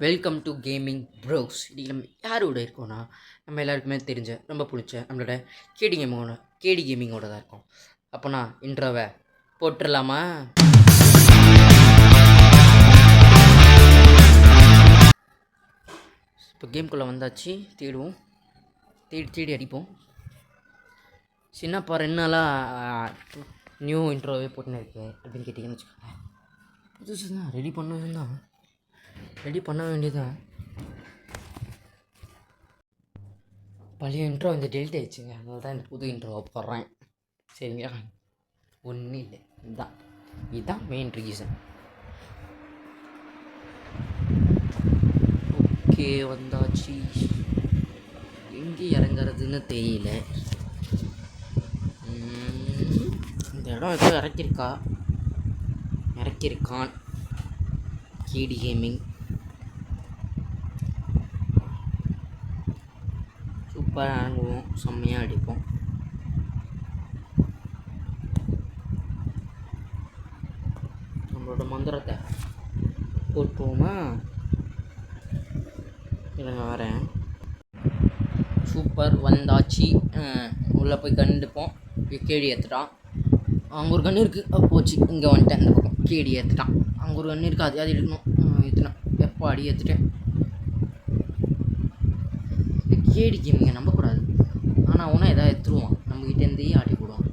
Welcome to gaming pros. இன்றைக்கி நம்ம யாரோட இருக்கோன்னா, நம்ம எல்லாருக்குமே தெரிஞ்ச ரொம்ப பிடிச்ச நம்மளோட கேடி கேமிங்கோட தான் இருக்கோம். அப்போனா இன்ட்ரோவை போட்டுடலாமா? இப்போ கேம்குள்ளே வந்தாச்சு. தேடி அடிப்போம். சின்னப்பா 2 நாளாக நியூ இன்ட்ரோவே போட்டுன்னு இருக்கேன் அப்படின்னு கேட்டிங்கன்னு வச்சுக்கோங்க. புதுசு தான் ரெடி பண்ண வேண்டியதான். பழைய இன்ட்ரோ இந்த டெலிட் ஆயிடுச்சுங்க, அதனால தான் இந்த புது இன்ட்ரோவை போடுறேன். சரிங்களா? ஒன்றும் இல்லை, இதுதான் மெயின் ரீசன். ஓகே, வந்தாச்சு. எங்கே இறங்குறதுன்னு தெரியல. இந்த இடம் ஏதோ இறக்கியிருக்கான் கேடி கேமிங். சூப்பராக இறங்குவோம், செம்மையாக அடிப்போம். நம்மளோட மந்திரத்தை போட்டுவோமா? இல்லைங்க, வரேன். சூப்பர், வந்தாச்சு. உள்ளே போய் கண்டுப்போம். கேடி ஏற்றுட்டான். அங்கே ஒரு கன்று இருக்குது, போச்சு. இங்கே வந்துட்டேன். இந்த பக்கம் கேடி ஏற்றுட்டான். அங்கே ஒரு கன்று இருக்குது, அது எடுக்கணும். ஏற்றுனேன். எப்போ அடி ஏற்றுட்டேன். கேடி கேமிங்க நம்பக்கூடாது. ஆனால் அவனா எதாவது எடுத்துருவான், நம்மக்கிட்டேருந்தே ஆட்டி போடுவான்.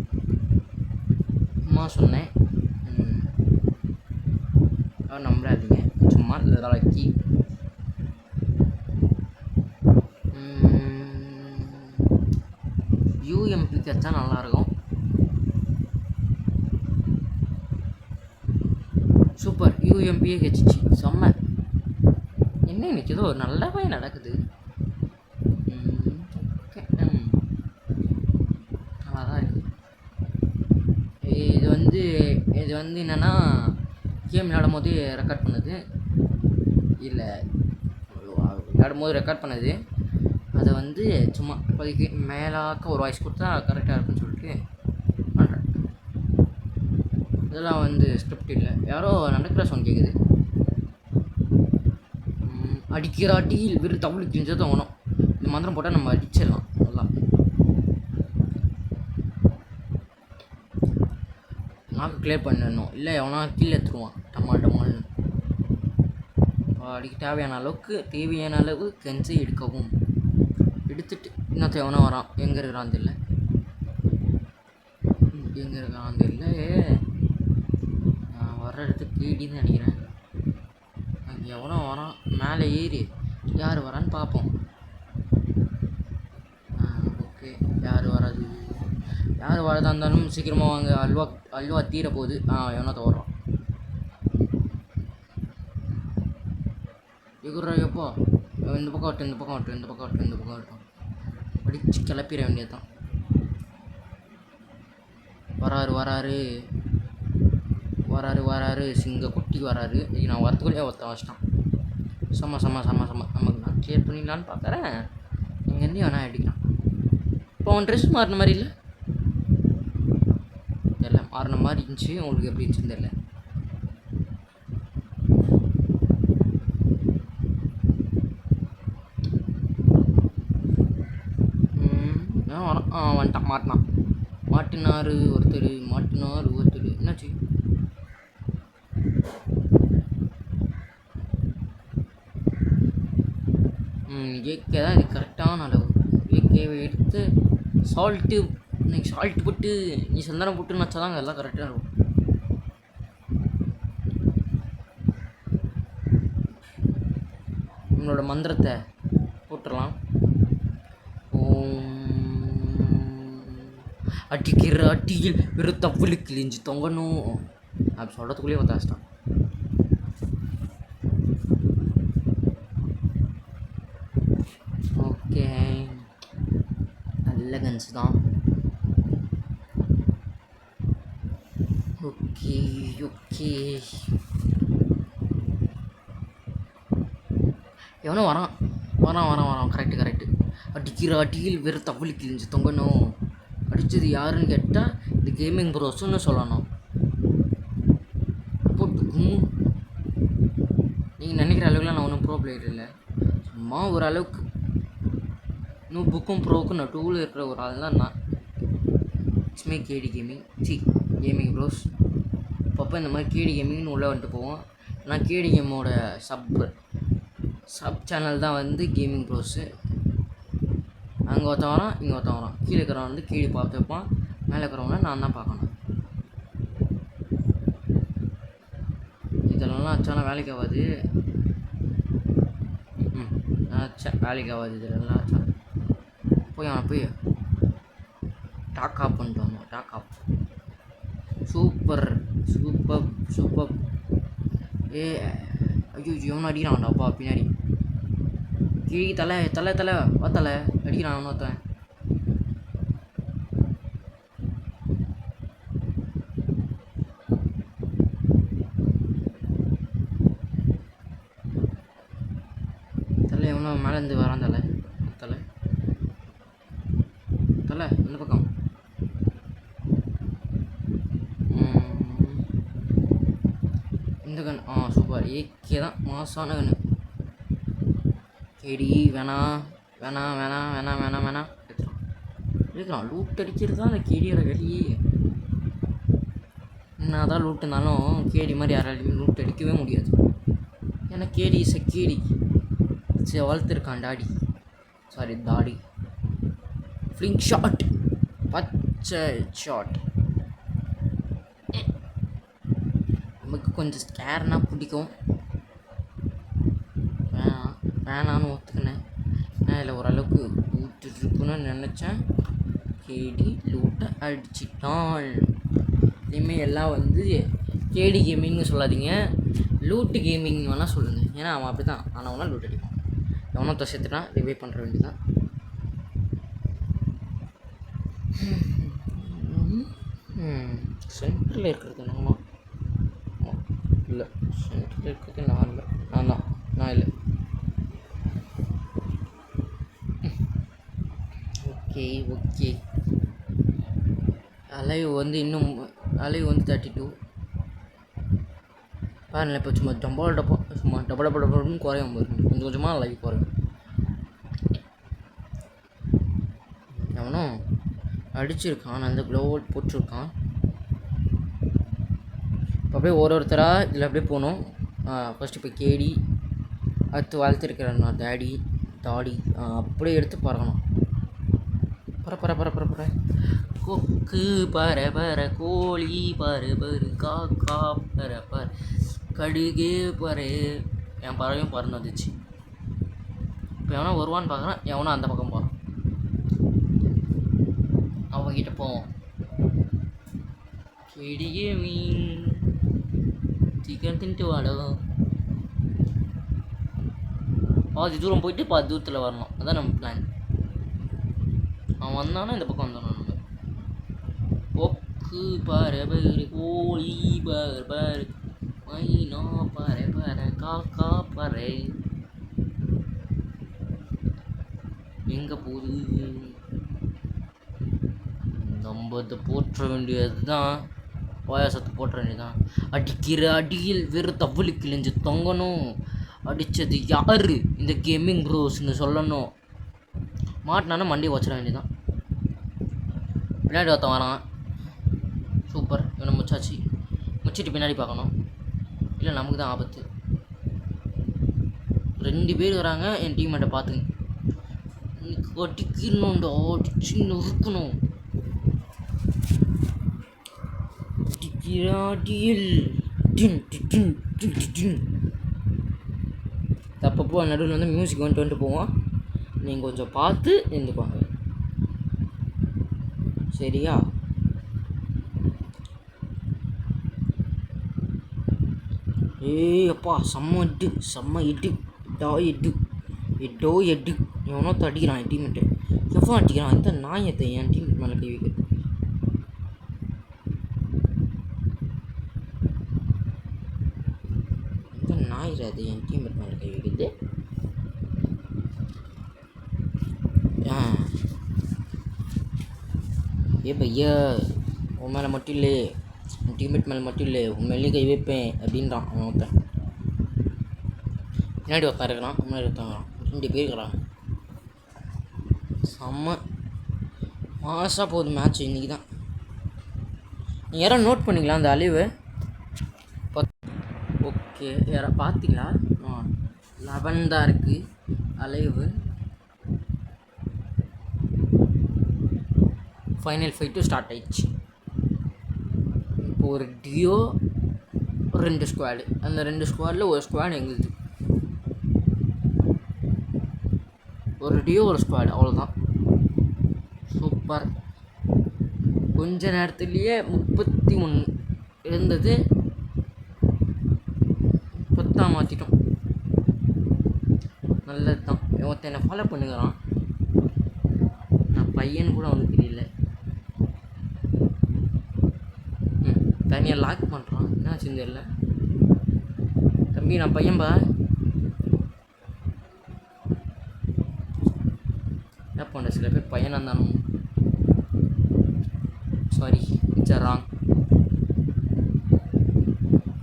சும்மா சொன்னேன், நம்பாதீங்க. சும்மா இதெல்லாம் யூஎம்பி கிடச்சா நல்லாயிருக்கும். சூப்பர், யூஎம்பியே கிடச்சிச்சு. செம்ம. என்ன இன்னைக்கு ஏதோ நல்லாவே நடக்குது. நல்லா தான் இருக்குது. இது வந்து என்னென்னா, கேம் விளையாடும் போது ரெக்கார்ட் பண்ணுது. அதை வந்து சும்மா இப்போதைக்கு மேலாக்க ஒரு வாய்ஸ் கொடுத்தா கரெக்டாக இருக்குன்னு சொல்லிட்டு பண்ணுறேன். இதெல்லாம் வந்து ஸ்கிரிப்ட் இல்லை. யாரோ நடக்கிற சவுண்ட் கேட்குது. அடிக்கிறாட்டியில் வெறும் தமிழ் கிழிஞ்சது தோணும். இந்த மந்திரம் போட்டால் நம்ம அடிச்சிடலாம். நல்லா நாக்கு கிளியர் பண்ணணும், இல்லை எவனா கீழே எடுத்துருவான். டமால்னு அடிக்க தேவையான அளவு கெஞ்சை எடுக்கவும். எடுத்துட்டு இன்னொருத்த எவனா வரான். எங்கே இருக்கிறான் தெரியல. நான் வர்ற இடத்துக்கு கேடின்னு நினைக்கிறேன். அங்கே எவனோ வரான். மேலே ஏறி யார் வரான்னு பார்ப்போம். ஓகே, யார் வரதா இருந்தாலும் சீக்கிரமாக வாங்க. அல்வா தீர போகுது. எவனோ தோறான். எகுறா எப்போ இந்த பக்கம் ஆட்டும் அடித்து கிளப்பிட வேண்டியது தான். வராரு சிங்க குட்டி வராரு. நான் வரத்துக்குள்ளேயே ஒருத்த வச்சிட்டான். செம்ம. நமக்கு நான் கிளியர் பண்ணிடலான்னு பார்க்குறேன். இங்கேருந்து வேணா அடிக்கிறான். இப்போ அவன் ட்ரெஸ் மாறின மாதிரி இல்லை, மாறின மாதிரி இருந்துச்சு. உங்களுக்கு எப்படி இருந்துச்சுன்னு தெரியல. வந்துட்டான். மாட்டினார் ஒருத்தர். என்னாச்சு? ஏகே தான் இது கரெக்டான அளவு. ஏகேவை எடுத்து சால்ட்டு போட்டு நீ சந்தனம் போட்டு வச்சாதாங்க எல்லாம் கரெக்டாக இருக்கும். நம்மளோட மந்திரத்தை போட்டுடலாம். அடிக்கிற அடியில் வெறும் தப்புளு கிழிஞ்சு தொங்கணும் அப்படி சொல்கிறதுக்குள்ளேயே ஒத்தாச்சிட்டான். ஓகே, நல்ல கன்ஸ் தான். ஓகே எவனோ வரான். கரெக்டு. அடிக்கிற அடியில் வெறும் தப்புளு கிழிஞ்சு தொங்கணும். அடித்தது யாருன்னு கேட்டால் இந்த கேமிங் ப்ரோஸ்ன்னு சொல்லணும். போட்டு நீங்கள் நினைக்கிற அளவுக்குலாம் நான் ஒன்றும் ப்ரோ பிளேயர் இல்லை, சும்மா ஓரளவுக்கு புக்கும் ப்ரோவுக்கும் நடுவில் இருக்கிற ஒரு ஆள் தான் நான். இட்ஸ்மே கேடி கேமிங், கேமிங் ப்ரோஸ். அப்பப்போ இந்த மாதிரி கேடி கேமிங்னு உள்ளே வந்துட்டு போவோம். ஆனால் கேடி கேமோட சப் சேனல் தான் வந்து கேமிங் ப்ரோஸு. அங்கே ஒருத்தன் வரான், இங்கே ஒருத்தன் வரான். கீழே இருக்கிறவன் வந்து கீழே பார்த்து வைப்பான், மேலே இருக்கிறவனை நான் தான் பார்க்கணும். இதெல்லாம் ஆச்சானா வேலைக்கு ஆகாது. ஆச்சா வேலைக்கு ஆகாது இதெல்லாம் ஆச்சா. போய் அவனை போய் டாக் ஆஃப் பண்ணிட்டு வந்தோம். டாக் ஆஃப். Super super super. ஐயோ இவனை அடிக்கிறான்டாப்பா பின்னாடி. கீழே தலை தலை தலை வா தலை அடிக்கிறான் அவனொருத்தன். தலை எவனோ மேலேருந்து வரான். தலை தலை தலை இந்த பக்கம். இந்த கன் சூப்பர். ஏகே தான் மாசான கன்று. கேடி வேணாம் வேணாம் வேணாம் வேணாம் வேணாம் வேணாம் எடுக்கலாம். லூட் அடிக்கிறது தான் அந்த கேடியோட வெளியே. என்ன தான் லூட் இருந்தாலும் கேடி மாதிரி யாராலையும் லூட் அடிக்கவே முடியாது. ஏன்னா கேடி இஸ் கேடி. சரி வளர்த்துருக்கான் டாடி, சாரி தாடி. ஃப்ளிங் ஷாட், பச்சை ஷாட். நமக்கு கொஞ்சம் ஸ்கேர்னால் பிடிக்கும். வேணான்னு ஒத்துக்கினேன். நான் இதில் ஓரளவுக்கு ஊட்டுருக்குன்னு நினச்சேன். கேடி லூட்டை அடிச்சிட்டான். இனிமேல் எல்லாம் வந்து கேடி கேமிங்னு சொல்லாதீங்க, லூட்டு கேமிங் வேணால் சொல்லுங்கள். ஏன்னா அவன் அப்படி தான் ஆனவனா லூட் அடிப்பான். எவனோ தொசத்துனா ரிவே பண்ணுற வேண்டியதான். சென்டரில் இருக்கிறது நம்ம இல்லை, சென்டரில் இருக்கிறது நான் இல்லை, நான் இல்லை. ஓகே அலைவ் வந்து இன்னும் அலைவ் வந்து 32 பாருங்கள். இப்போ சும்மா டபுள் குறையும் போது கொஞ்சம் கொஞ்சமாக லைவ் குறையும். எவனும் அடிச்சிருக்கான், அந்த க்ளோவல் போட்டிருக்கான். இப்போ அப்படியே ஒருத்தராக இதில் அப்படியே போகணும். ஃபஸ்ட்டு இப்போ கேடி, அடுத்து வளர்த்துருக்கிற நான் தாடி அப்படியே எடுத்து பறக்கணும். பர கொக்கு பர கோழி பரு காக்கா பர கடுகு பரு. என் பறவையும் பறந்து வந்துச்சு. இப்போ எவனா வருவான்னு பார்க்குறான், எவனா அந்த பக்கம் போகிறான். அவங்ககிட்ட போவோம். செடியே மீன் சிக்கன் தின்ட்டு வாடும். பாதி தூரம் போயிட்டு பாதி தூரத்தில் வரணும், அதான் நம்ம பிளான். அவன் வந்தானா இந்த பக்கம் வந்தானா நம்ம. கொக்கு பரு கோழி பரு மைனா பர காக்கா பறை எங்கே போகுது? நம்ம இதை போற்ற வேண்டியது தான், பாயாசத்தை போற்ற வேண்டியதுதான். அடிக்கிற அடியில் வெறும் தவளி கிழிஞ்சு தொங்கணும். அடித்தது யார்? இந்த கேமிங் ப்ரோஸ்னு சொல்லணும். மாட்டினானா மண்டியை வச்சிட வேண்டியதான். பின்னாடி ஒருத்தன் வரான். சூப்பர், இவனை முச்சிட்டு பின்னாடி பார்க்கணும், இல்லை நமக்கு தான் ஆபத்து. 2 பேர் வராங்க. என் டீம்மேட்டை பார்த்துங்க. அடிக்கணும்டா, அடிச்சு நொறுக்கணும். அப்பப்போ நடுவில் வந்து மியூசிக் வந்துட்டு போவோம். நீங்கள் கொஞ்சம் பார்த்து இருந்துக்குவாங்க, சரியா? அப்பா செம்ம எட்டு எவனோ அடிக்கிறான் என் டீம்மேட்டு. எவ்வளோ அடிக்கிறான் இந்த நாயத்தை என் டீம்மேட் மேலே கை வைக்கிறது. இந்த நாய் அது என் டீம்மேட் மேலே கை வைக்கிறது. பையா உன் மேலே மட்டும் இல்லை, உன் டீம்மேட் மேலே மட்டும் இல்லை, உன் மேலேயும் கை வைப்பேன் அப்படின்றான் அவன் ஒருத்தன். முன்னாடி ஒருத்தன் இருக்கிறான், முன்னாடி ஒருத்தன் 2 பேர் இருக்கிறாங்க. செம்ம மாசாக போகுது மேட்ச் இன்றைக்கி தான். நீங்கள் யாரும் நோட் பண்ணிங்களா அந்த அழிவு? ஓகே, யாரா பார்த்தீங்களா? 11 தான் இருக்குது அலைவு. ஃபைனல் ஃபைட்டும் ஸ்டார்ட் ஆயிடுச்சு. இப்போ ஒரு டியோ 2 ஸ்குவாடு, அந்த 2 ஸ்குவாடில் ஒரு ஸ்குவாடு எங்களுது. ஒரு டியோ ஒரு ஸ்குவாடு, அவ்வளோதான். சூப்பர். கொஞ்ச நேரத்துலேயே 33 இருந்தது, 10 மாற்றிட்டோம். நல்லது தான். ஒருத்தன் என்னை ஃபாலோ பண்ணுகிறான், நான் பையன் கூட அவனுக்கு தெரியல. தனியாக லாக் பண்ணுறான், என்ன ஆச்சுன்னு தெரியல. தம்பி நான் பையன்பா, என்ன பண்ணுற? சில பேர் பையனாக இருந்தாலும் சாரி, இட்ஸ் ராங்.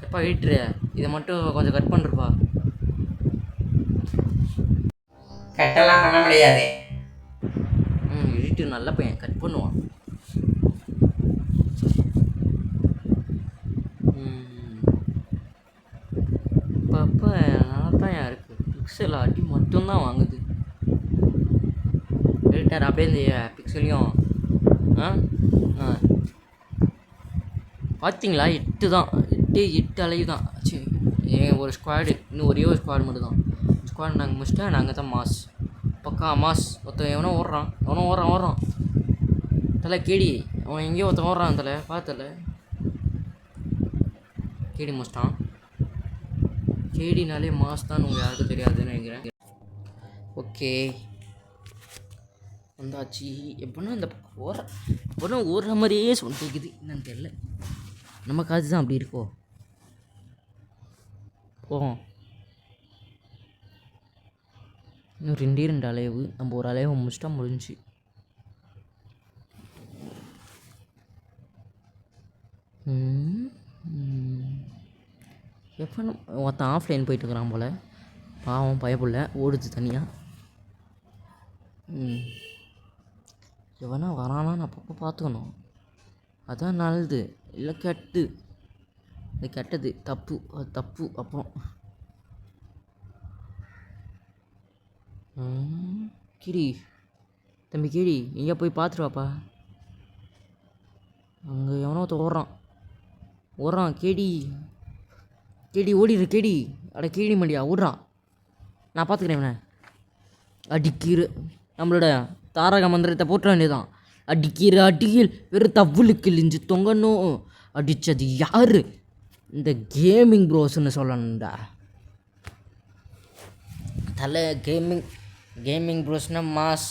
எப்பா எடிட்ரு, இதை மட்டும் கொஞ்சம் கட் பண்ணுறப்பா. கட்டெல்லாம் பண்ண முடியாது. எடிட்டர் நல்ல பையன், கட் பண்ணுவான். இப்போ நல்லா தான் இருக்குது. பிக்சல் அடி மட்டும்தான் வாங்குது எடிட்டர். அப்படியே இந்த பிக்சலையும் பார்த்தீங்களா? 8 தான், 8 அலைவு தான். சரி, ஒரு ஸ்குவாடு, இன்னும் ஒரே ஒரு ஸ்குவாடு மட்டும் தான். ஸ்குவாடு நாங்கள் முடிச்சிட்டா நாங்கள் தான் மாஸ், பக்கா மாஸ். ஒருத்தன் எவனோ ஓடுறான் தலை கேடி, அவன் எங்கேயோ ஒருத்தன் ஓடுறான் தலை, பார்த்தல கேடி முடிச்சிட்டான். கேடினாலே மாஸ் தான், உங்களுக்கு யாருக்கும் தெரியாதுன்னு நினைக்கிறேன். ஓகே வந்தாச்சு. எப்படின்னா இந்த எப்படின்னா ஓடுற மாதிரியே சொன்ன கேட்குது, என்னன்னு தெரியல. நமக்கு அதுதான் அப்படி இருக்கோ. போவோம். இன்னும் 2 அலைவு, நம்ம ஒரு அலைவை முடிச்சிட்டா முடிஞ்சு. எப்போ ஒருத்தன் ஆஃப்லைன் போயிட்டுருக்குறான் போல், பாவம் பயப்புள்ள ஓடுது தனியாக. எவனா வரானா நான் அப்பப்போ பார்த்துக்கணும், அதான் நல்லது. இல்லை கெட்டு, அது கெட்டது, தப்பு, அது தப்பு. அப்புறம் கிடி, தம்பி கிடி, எங்கேயா போய் பார்த்துருவாப்பா. அங்கே எவனோ ஒருத்தன் ஓடுறான். கேடி ஓடிடு கேடி, அட கேடி மண்டியா ஓடுறான். நான் பார்த்துக்கிறேன் இவனை. அடிக்கிற நம்மளோட தாரக மந்திரத்தை போட்ட வேண்டியதான். அடிக்கிற அடியில் வெறும் தவ்வுளுக்கு இழிஞ்சு தொங்கணும். அடித்தது யார்? இந்த கேமிங் ப்ரோஸ்ன்னு சொல்லணும்டா தலை. கேமிங் ப்ரோஸ்னால் மாஸ்,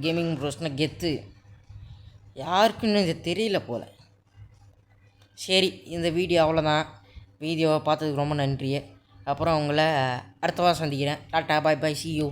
கேமிங் ப்ரோஸ்னால் கெத்து. யாருக்குன்னு இது தெரியல போல். சரி, இந்த வீடியோ அவ்வளோதான். வீடியோவை பார்த்ததுக்கு ரொம்ப நன்றி. அப்புறம் உங்களை அடுத்த வாரம் சந்திக்கிறேன். Tata, bye bye, see you.